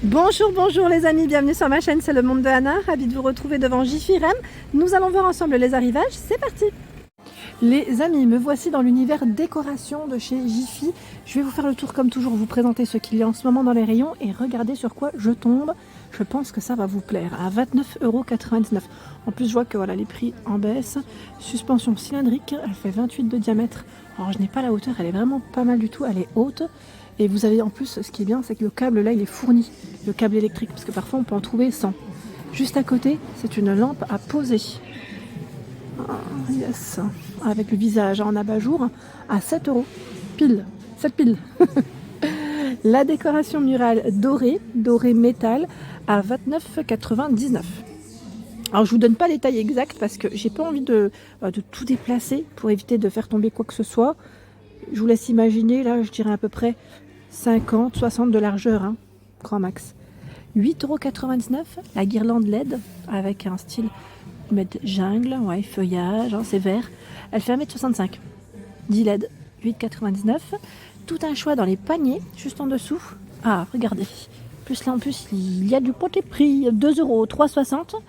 Bonjour, bonjour les amis, bienvenue sur ma chaîne, c'est le monde de Anna, ravi de vous retrouver devant Jiffy Rem. Nous allons voir ensemble les arrivages, c'est parti. Les amis, me voici dans l'univers décoration de chez Jiffy. Je vais vous faire le tour comme toujours, vous présenter ce qu'il y a en ce moment dans les rayons et regardez sur quoi je tombe. Je pense que ça va vous plaire, à 29,99 €. En plus, je vois que voilà, les prix en baisse. Suspension cylindrique, elle fait 28 de diamètre. Alors, je n'ai pas la hauteur, elle est vraiment pas mal du tout, elle est haute. Et vous avez en plus, ce qui est bien, c'est que le câble là, il est fourni, le câble électrique, parce que parfois on peut en trouver sans. Juste à côté, c'est une lampe à poser. Ah, yes. Avec le visage en abat-jour à 7 €. Pile, 7 piles. La décoration murale dorée, dorée métal, à 29,99 €. Alors je vous donne pas les tailles exactes parce que j'ai pas envie de tout déplacer pour éviter de faire tomber quoi que ce soit. Je vous laisse imaginer, là je dirais à peu près 50, 60 de largeur, hein, grand max. 8,99 €, la guirlande LED avec un style jungle, ouais, feuillage, hein, c'est vert. Elle fait 1,65 m. 10 LED, 8,99 €. Tout un choix dans les paniers, juste en dessous. Ah, regardez. Plus là en plus, il y a du pot et prix. 2 €, 3,60 €.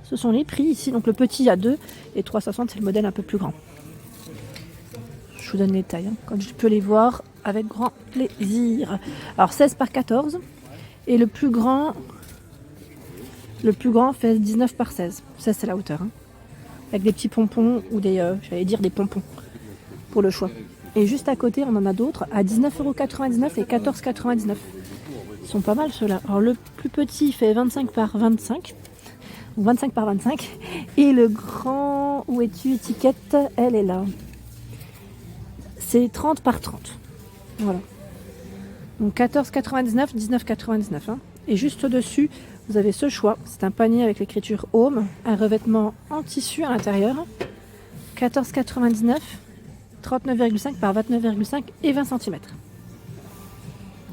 Ce sont les prix ici. Donc le petit à 2 et 3,60 € c'est le modèle un peu plus grand. Je vous donne les tailles, hein, comme je peux les voir avec grand plaisir. Alors 16 par 14 et le plus grand fait 19 par 16. Ça c'est la hauteur, hein, avec des petits pompons ou des, j'allais dire des pompons pour le choix. Et juste à côté on en a d'autres à 19,99 € et 14,99 €. Ils sont pas mal ceux-là. Alors le plus petit fait 25 par 25 ou 25 par 25 et le grand, où es-tu étiquette, elle est là. C'est 30 par 30. Voilà. Donc 14,99, 19,99. Hein. Et juste au-dessus, vous avez ce choix. C'est un panier avec l'écriture Home, un revêtement en tissu à l'intérieur. 14,99, 39,5 par 29,5 et 20 cm.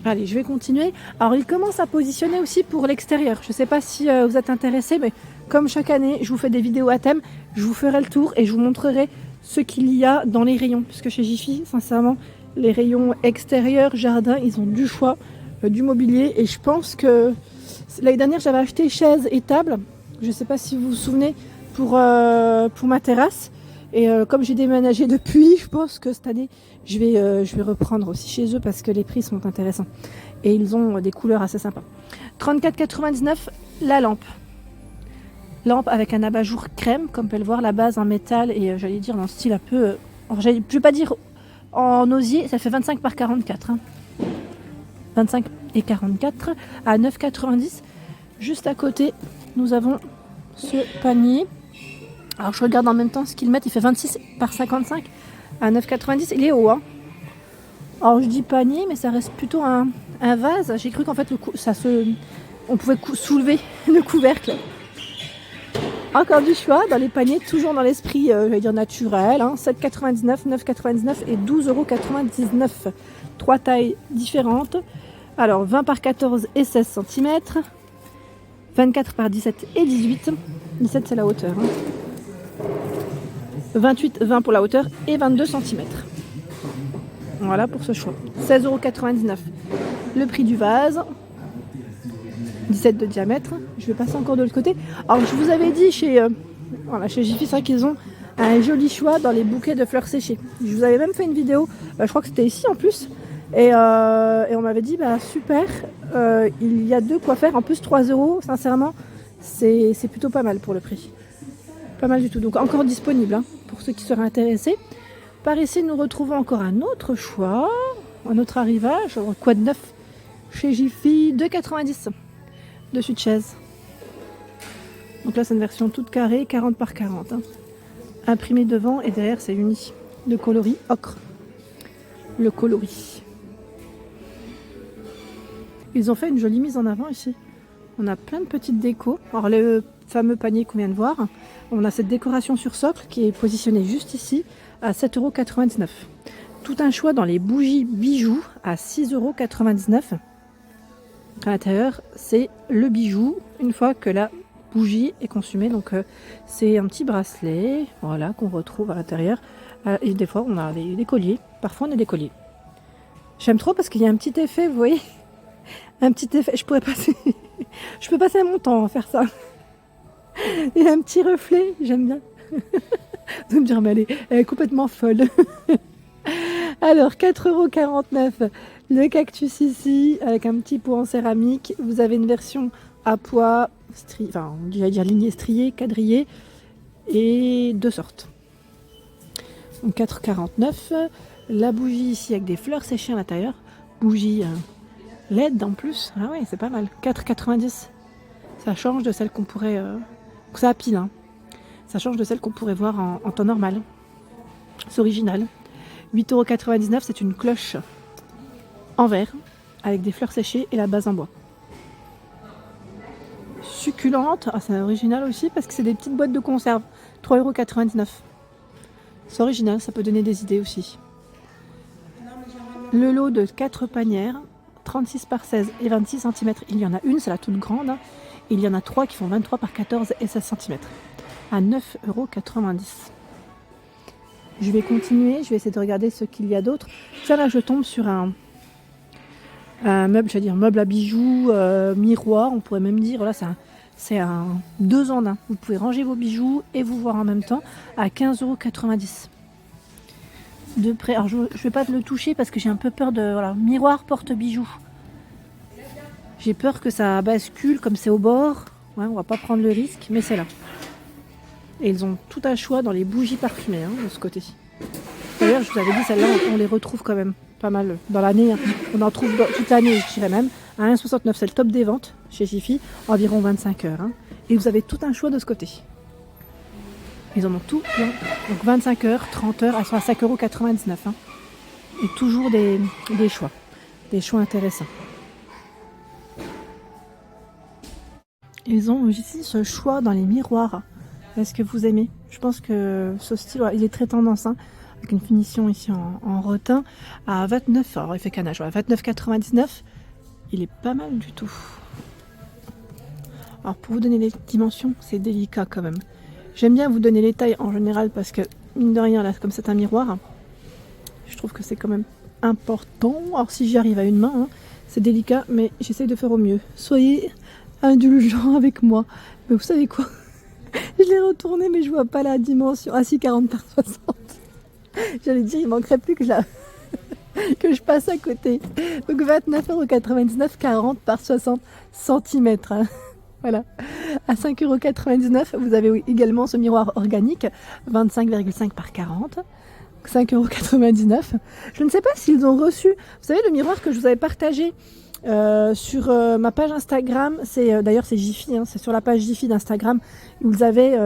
Allez, je vais continuer. Alors, il commence à positionner aussi pour l'extérieur. Je ne sais pas si vous êtes intéressés, mais comme chaque année, je vous fais des vidéos à thème. Je vous ferai le tour et je vous montrerai ce qu'il y a dans les rayons. Puisque chez Jiffy, sincèrement, les rayons extérieurs, jardin, ils ont du choix, du mobilier. Et je pense que l'année dernière, j'avais acheté chaises et tables. Je ne sais pas si vous vous souvenez, pour ma terrasse. Et comme j'ai déménagé depuis, je pense que cette année, je vais reprendre aussi chez eux parce que les prix sont intéressants. Et ils ont des couleurs assez sympas. 34,99 €, la lampe. Lampe avec un abat-jour crème, comme on peut le voir, la base en métal et j'allais dire dans le style un peu... je ne vais pas dire en osier, ça fait 25 par 44. Hein. 25 et 44 à 9,90 €. Juste à côté, nous avons ce panier. Alors je regarde en même temps ce qu'ils mettent, il fait 26 par 55 à 9,90 €. Il est haut, hein. Alors je dis panier, mais ça reste plutôt un vase. J'ai cru qu'en fait on pouvait soulever le couvercle. Encore du choix dans les paniers, toujours dans l'esprit, j'allais dire naturel, hein, 7,99 €, 9,99 € et 12,99 €. Trois tailles différentes. Alors 20 par 14 et 16 cm, 24 par 17 et 18. 17 c'est la hauteur. Hein. 28, 20 pour la hauteur et 22 cm. Voilà pour ce choix. 16,99 €. Le prix du vase. 17 de diamètre. Je vais passer encore de l'autre côté. Alors je vous avais dit chez Jiffy, c'est vrai qu'ils ont un joli choix dans les bouquets de fleurs séchées. Je vous avais même fait une vidéo, je crois que c'était ici en plus. Et on m'avait dit, super, il y a de quoi faire. En plus 3 €, sincèrement, c'est plutôt pas mal pour le prix. Pas mal du tout. Donc encore disponible, hein, pour ceux qui seraient intéressés. Par ici, nous retrouvons encore un autre choix, un autre arrivage. Quoi de neuf chez Jiffy, 2,90 € dessus de chaise. Donc là, c'est une version toute carrée, 40 par 40. Hein. Imprimé devant et derrière, c'est uni. Le coloris ocre. Le coloris. Ils ont fait une jolie mise en avant ici. On a plein de petites décos. Alors le fameux panier qu'on vient de voir, on a cette décoration sur socle qui est positionnée juste ici à 7,99 €. Tout un choix dans les bougies bijoux à 6,99 €. À l'intérieur, c'est le bijou une fois que la bougie est consumée. Donc c'est un petit bracelet, voilà, qu'on retrouve à l'intérieur. Et des fois, on a des colliers. Parfois, on a des colliers. J'aime trop parce qu'il y a un petit effet, vous voyez, Un petit effet, je pourrais passer... je peux passer mon temps à faire ça. Et un petit reflet, j'aime bien. Vous me dire, mais elle est complètement folle. Alors, 4,49 € le cactus ici, avec un petit pot en céramique. Vous avez une version à pois, enfin, j'allais dire lignée striée, quadrillée, et deux sortes. Donc 4,49 €. La bougie ici avec des fleurs séchées à l'intérieur. Bougie LED en plus. Ah ouais, c'est pas mal. 4,90 €. Ça change de celle qu'on pourrait... ça a pile, hein. Ça change de celle qu'on pourrait voir en temps normal. C'est original. 8,99 €, c'est une cloche en verre avec des fleurs séchées et la base en bois. Succulente, ah, c'est original aussi parce que c'est des petites boîtes de conserve. 3,99 €. C'est original, ça peut donner des idées aussi. Le lot de 4 panières, 36 par 16 et 26 cm. Il y en a une, c'est la toute grande. Hein. Il y en a 3 qui font 23 par 14 et 16 cm. À 9,90 €. Je vais continuer, je vais essayer de regarder ce qu'il y a d'autre. Ça là, je tombe sur un meuble, j'allais dire meuble à bijoux, miroir, on pourrait même dire. Voilà, c'est un 2 en 1. Vous pouvez ranger vos bijoux et vous voir en même temps à 15,90 €. De près, alors je ne vais pas le toucher parce que j'ai un peu peur de... Voilà, miroir porte-bijoux. J'ai peur que ça bascule comme c'est au bord. Ouais, on va pas prendre le risque, mais c'est là. Et ils ont tout un choix dans les bougies parfumées, hein, de ce côté. D'ailleurs, je vous avais dit, celles-là, on les retrouve quand même pas mal dans l'année. Hein. On en trouve toute l'année, je dirais même. À 1,69 €, c'est le top des ventes chez Jiffy, environ 25 heures. Hein. Et vous avez tout un choix de ce côté. Ils en ont tout plein. Donc 25 heures, 30 heures, elles sont à 5,99 €. Hein. Et toujours des choix. Des choix intéressants. Ils ont ici ce choix dans les miroirs. Est-ce que vous aimez? Je pense que ce style, il est très tendance. Hein, avec une finition ici en rotin à 29. Alors il fait canage. Ouais, 29,99 €. Il est pas mal du tout. Alors pour vous donner les dimensions, c'est délicat quand même. J'aime bien vous donner les tailles en général parce que, mine de rien, là, comme c'est un miroir, je trouve que c'est quand même important. Alors si j'y arrive à une main, hein, c'est délicat, mais j'essaye de faire au mieux. Soyez indulgents avec moi. Mais vous savez quoi? Je l'ai retourné, mais je vois pas la dimension. Ah si, 40 par 60. J'allais dire, il manquerait plus que que je passe à côté. Donc 29,99 €, 40 par 60 cm. Hein. Voilà. À 5,99 €, vous avez également ce miroir organique, 25,5 par 40. 5,99 €. Je ne sais pas s'ils ont reçu, vous savez, le miroir que je vous avais partagé sur ma page Instagram, d'ailleurs c'est Jiffy, hein, c'est sur la page Jiffy d'Instagram, où vous avez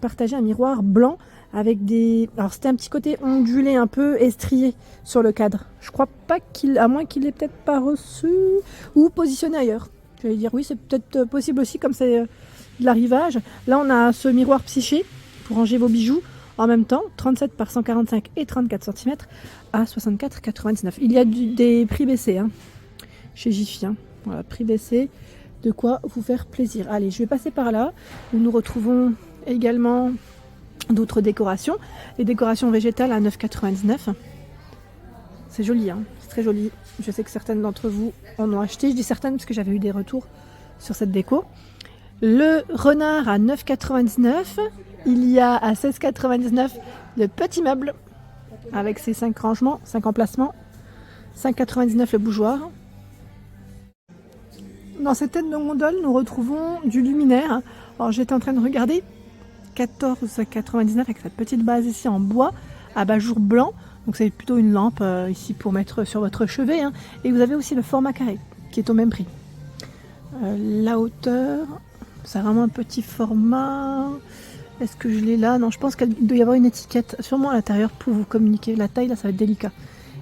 partagé un miroir blanc avec des... Alors c'était un petit côté ondulé, un peu estrié sur le cadre. Je crois pas à moins qu'il l'ait peut-être pas reçu ou positionné ailleurs. Je vais dire oui, c'est peut-être possible aussi, comme c'est de l'arrivage. Là on a ce miroir psyché pour ranger vos bijoux en même temps, 37 par 145 et 34 cm à 64,99 €. Il y a des prix baissés hein, chez Jiffy. Hein. Voilà, prix baissé, de quoi vous faire plaisir. Allez, je vais passer par là, où nous retrouvons également d'autres décorations. Les décorations végétales à 9,99 €. C'est joli, hein, c'est très joli. Je sais que certaines d'entre vous en ont acheté. Je dis certaines parce que j'avais eu des retours sur cette déco. Le renard à 9,99 €. Il y a à 16,99 € le petit meuble avec ses 5 rangements, 5 emplacements. 5,99 € le bougeoir. Dans cette tête de gondole, nous retrouvons du luminaire. Alors j'étais en train de regarder. 14,99 € avec cette petite base ici en bois, abat-jour blanc. Donc c'est plutôt une lampe ici pour mettre sur votre chevet. Hein. Et vous avez aussi le format carré qui est au même prix. La hauteur, c'est vraiment un petit format. Est-ce que je l'ai là? Non, je pense qu'il doit y avoir une étiquette sûrement à l'intérieur pour vous communiquer. La taille là, ça va être délicat.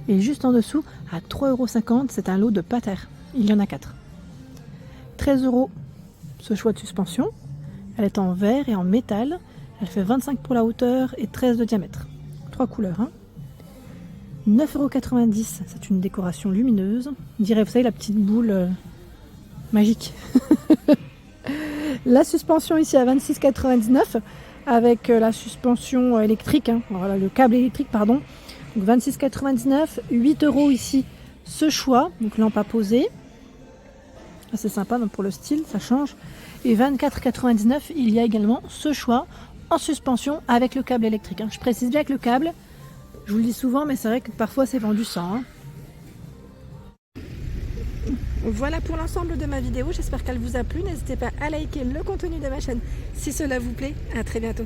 Et juste en dessous, à 3,50 €, c'est un lot de pater. Il y en a 4. 13 € ce choix de suspension. Elle est en verre et en métal. Elle fait 25 pour la hauteur et 13 de diamètre. 3 couleurs. Hein. 9,90 €, c'est une décoration lumineuse. On dirait, vous savez, la petite boule magique. La suspension ici à 26,99 € avec la suspension électrique. Hein. Voilà, le câble électrique, pardon. Donc 26,99 €, 8 € ici ce choix. Donc lampe à poser. assez sympa, donc pour le style, ça change. Et 24,99 €, il y a également ce choix en suspension avec le câble électrique. Je précise bien que le câble, je vous le dis souvent, mais c'est vrai que parfois c'est vendu sans. Voilà pour l'ensemble de ma vidéo, j'espère qu'elle vous a plu. N'hésitez pas à liker le contenu de ma chaîne si cela vous plaît. À très bientôt.